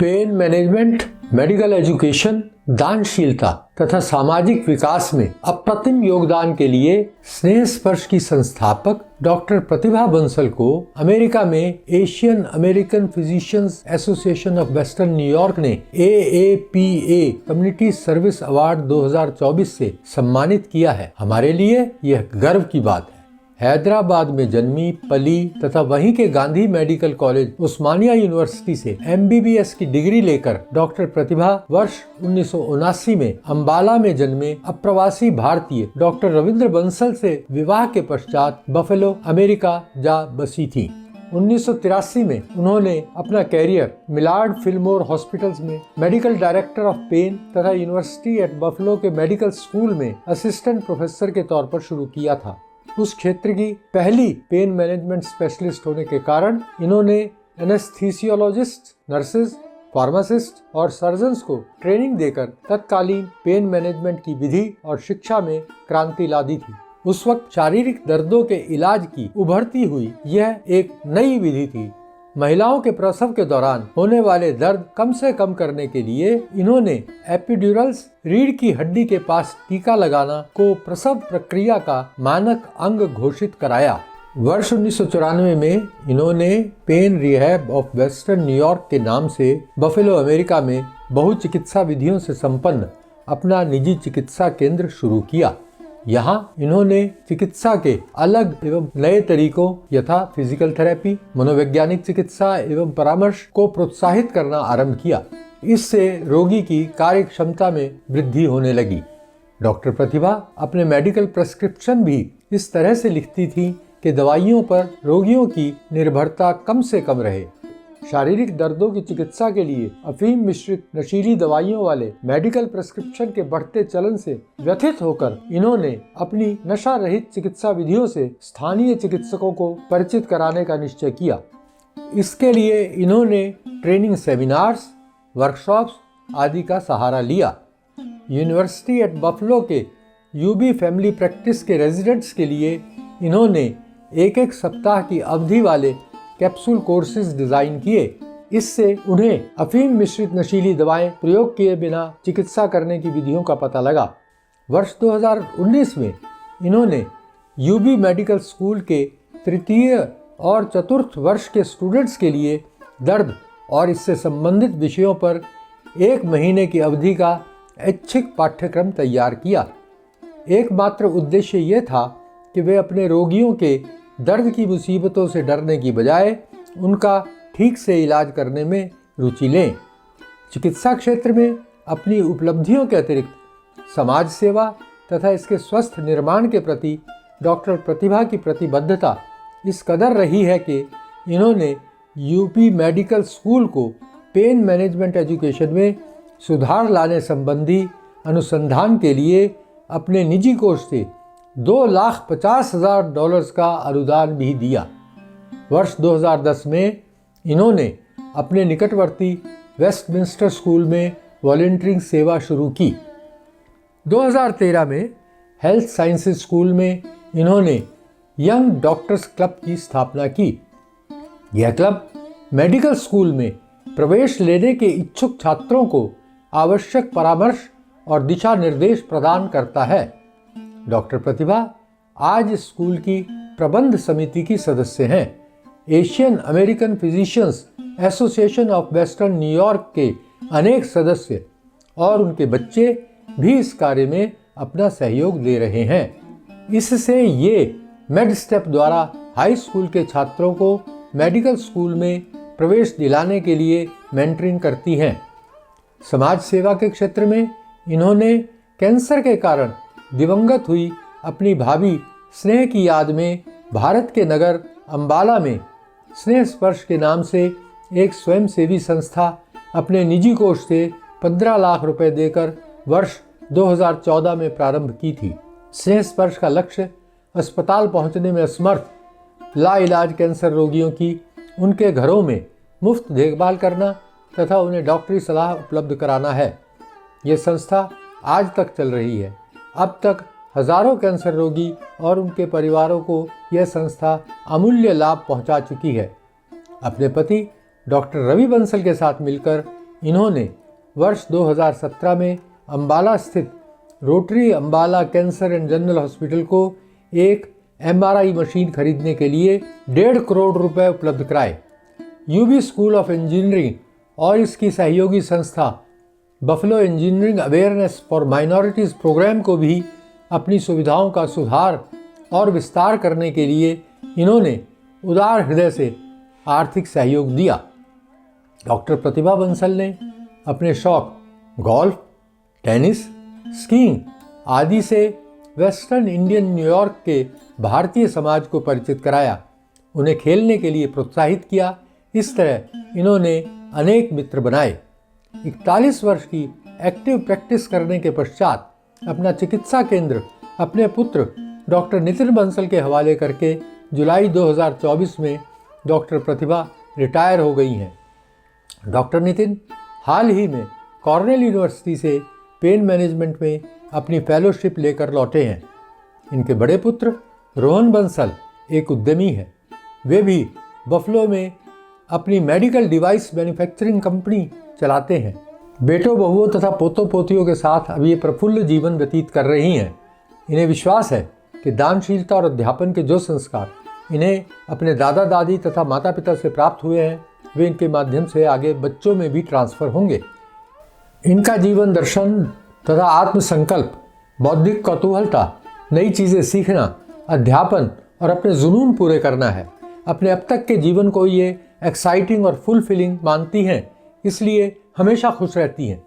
Pain management, medical education, दानशीलता तथा सामाजिक विकास में अप्रतिम योगदान के लिए स्नेह स्पर्श की संस्थापक डॉक्टर प्रतिभा बंसल को अमेरिका में Asian American physicians association of Western New York ने AAPA कम्युनिटी सर्विस अवार्ड 2024 से सम्मानित किया है। हमारे लिए यह गर्व की बात है। हैदराबाद में जन्मी, पली तथा वहीं के गांधी मेडिकल कॉलेज उस्मानिया यूनिवर्सिटी से MBBS की डिग्री लेकर डॉक्टर प्रतिभा वर्ष 1979 में अंबाला में जन्मे अप्रवासी भारतीय डॉक्टर रविंद्र बंसल से विवाह के पश्चात बफेलो, अमेरिका जा बसी थी। 1983 में उन्होंने अपना कैरियर मिलार्ड फिल्मोर हॉस्पिटल्स में मेडिकल डायरेक्टर ऑफ पेन तथा यूनिवर्सिटी एट बफेलो के मेडिकल स्कूल में असिस्टेंट प्रोफेसर के तौर पर शुरू किया था। उस क्षेत्र की पहली पेन मैनेजमेंट स्पेशलिस्ट होने के कारण इन्होंने एनेस्थीसियोलॉजिस्ट, नर्सेज, फार्मासिस्ट और सर्जन्स को ट्रेनिंग देकर तत्कालीन पेन मैनेजमेंट की विधि और शिक्षा में क्रांति ला दी थी। उस वक्त शारीरिक दर्दों के इलाज की उभरती हुई यह एक नई विधि थी। महिलाओं के प्रसव के दौरान होने वाले दर्द कम से कम करने के लिए इन्होंने एपिड्यूरल्स, रीढ़ की हड्डी के पास टीका लगाना को प्रसव प्रक्रिया का मानक अंग घोषित कराया। वर्ष 1994 में इन्होंने Pen Rehab of Western New York के नाम से बफेलो, अमेरिका में बहुचिकित्सा विधियों से संपन्न अपना निजी चिकित्सा केंद्र शुरू किया। यहाँ इन्होंने चिकित्सा के अलग एवं नए तरीकों यथा फिजिकल थेरेपी, मनोवैज्ञानिक चिकित्सा एवं परामर्श को प्रोत्साहित करना आरंभ किया। इससे रोगी की कार्य क्षमता में वृद्धि होने लगी। डॉक्टर प्रतिभा अपने मेडिकल प्रेस्क्रिप्शन भी इस तरह से लिखती थी कि दवाइयों पर रोगियों की निर्भरता कम से कम रहे। शारीरिक दर्दों की चिकित्सा के लिए अफीम मिश्रित नशीली दवाइयों वाले मेडिकल प्रेस्क्रिप्शन के बढ़ते चलन से व्यथित होकर इन्होंने अपनी नशा रहित चिकित्सा विधियों से स्थानीय चिकित्सकों को परिचित कराने का निश्चय किया। इसके लिए इन्होंने ट्रेनिंग सेमिनार्स, वर्कशॉप्स आदि का सहारा लिया। यूनिवर्सिटी एट बफेलो के UB फैमिली प्रैक्टिस के रेजिडेंट्स के लिए इन्होंने एक सप्ताह की अवधि वाले कैप्सूल कोर्सेज डिजाइन किए। इससे उन्हें अफीम मिश्रित नशीली दवाएं प्रयोग किए बिना चिकित्सा करने की विधियों का पता लगा। वर्ष 2019 में इन्होंने UB मेडिकल स्कूल के तृतीय और चतुर्थ वर्ष के स्टूडेंट्स के लिए दर्द और इससे संबंधित विषयों पर 1 महीने की अवधि का ऐच्छिक पाठ्यक्रम तैयार किया। एकमात्र उद्देश्य ये था कि वे अपने रोगियों के दर्द की मुसीबतों से डरने की बजाय उनका ठीक से इलाज करने में रुचि लें। चिकित्सा क्षेत्र में अपनी उपलब्धियों के अतिरिक्त समाज सेवा तथा इसके स्वस्थ निर्माण के प्रति डॉक्टर प्रतिभा की प्रतिबद्धता इस कदर रही है कि इन्होंने UP मेडिकल स्कूल को पेन मैनेजमेंट एजुकेशन में सुधार लाने संबंधी अनुसंधान के लिए अपने निजी कोष से $2,50,000 का अनुदान भी दिया। वर्ष 2010 में इन्होंने अपने निकटवर्ती वेस्टमिंस्टर स्कूल में वॉलंटियरिंग सेवा शुरू की। 2013 में हेल्थ साइंसेज स्कूल में इन्होंने यंग डॉक्टर्स क्लब की स्थापना की। यह क्लब मेडिकल स्कूल में प्रवेश लेने के इच्छुक छात्रों को आवश्यक परामर्श और दिशा निर्देश प्रदान करता है। डॉक्टर प्रतिभा आज स्कूल की प्रबंध समिति की सदस्य हैं। Asian American physicians association of Western New York के अनेक सदस्य और उनके बच्चे भी इस कार्य में अपना सहयोग दे रहे हैं। इससे ये मेडस्टेप द्वारा हाई स्कूल के छात्रों को मेडिकल स्कूल में प्रवेश दिलाने के लिए मेंटरिंग करती हैं। समाज सेवा के क्षेत्र में इन्होंने कैंसर के कारण दिवंगत हुई अपनी भाभी स्नेह की याद में भारत के नगर अंबाला में स्नेह स्पर्श के नाम से एक स्वयंसेवी संस्था अपने निजी कोष से 15 लाख रुपए देकर वर्ष 2014 में प्रारंभ की थी। स्नेह स्पर्श का लक्ष्य अस्पताल पहुंचने में असमर्थ लाइलाज कैंसर रोगियों की उनके घरों में मुफ्त देखभाल करना तथा उन्हें डॉक्टरी सलाह उपलब्ध कराना है। ये संस्था आज तक चल रही है। अब तक हजारों कैंसर रोगी और उनके परिवारों को यह संस्था अमूल्य लाभ पहुंचा चुकी है। अपने पति डॉक्टर रवि बंसल के साथ मिलकर इन्होंने वर्ष 2017 में अम्बाला स्थित rotary Ambala cancer and general hospital को एक MRI मशीन खरीदने के लिए 1.5 करोड़ रुपए उपलब्ध कराए। UB स्कूल ऑफ इंजीनियरिंग और इसकी सहयोगी संस्था Buffalo Engineering Awareness for Minorities Program को भी अपनी सुविधाओं का सुधार और विस्तार करने के लिए इन्होंने उदार हृदय से आर्थिक सहयोग दिया। डॉक्टर प्रतिभा बंसल ने अपने शौक गोल्फ, टेनिस, स्कीइंग आदि से वेस्टर्न इंडियन न्यूयॉर्क के भारतीय समाज को परिचित कराया, उन्हें खेलने के लिए प्रोत्साहित किया। इस तरह इन्होंने अनेक मित्र बनाए। 41 वर्ष की एक्टिव प्रैक्टिस करने के पश्चात अपना चिकित्सा केंद्र अपने पुत्र डॉक्टर नितिन बंसल के हवाले करके जुलाई 2024 में डॉक्टर प्रतिभा रिटायर हो गई हैं। डॉक्टर नितिन हाल ही में कॉर्नेल यूनिवर्सिटी से पेन मैनेजमेंट में अपनी फेलोशिप लेकर लौटे हैं। इनके बड़े पुत्र रोहन बंसल एक उद्यमी हैं। वे भी बफलो में अपनी मेडिकल डिवाइस मैन्युफैक्चरिंग कंपनी चलाते हैं। बेटों बहुओं तथा पोतों पोतियों के साथ अब ये प्रफुल्ल जीवन व्यतीत कर रही हैं। इन्हें विश्वास है कि दानशीलता और अध्यापन के जो संस्कार इन्हें अपने दादा दादी तथा माता पिता से प्राप्त हुए हैं, वे इनके माध्यम से आगे बच्चों में भी ट्रांसफ़र होंगे। इनका जीवन दर्शन तथा आत्मसंकल्प, बौद्धिक कौतूहलता, नई चीज़ें सीखना, अध्यापन और अपने जुनून पूरे करना है। अपने अब तक के जीवन को ये एक्साइटिंग और फुलफिलिंग मानती हैं, इसलिए हमेशा खुश रहती हैं।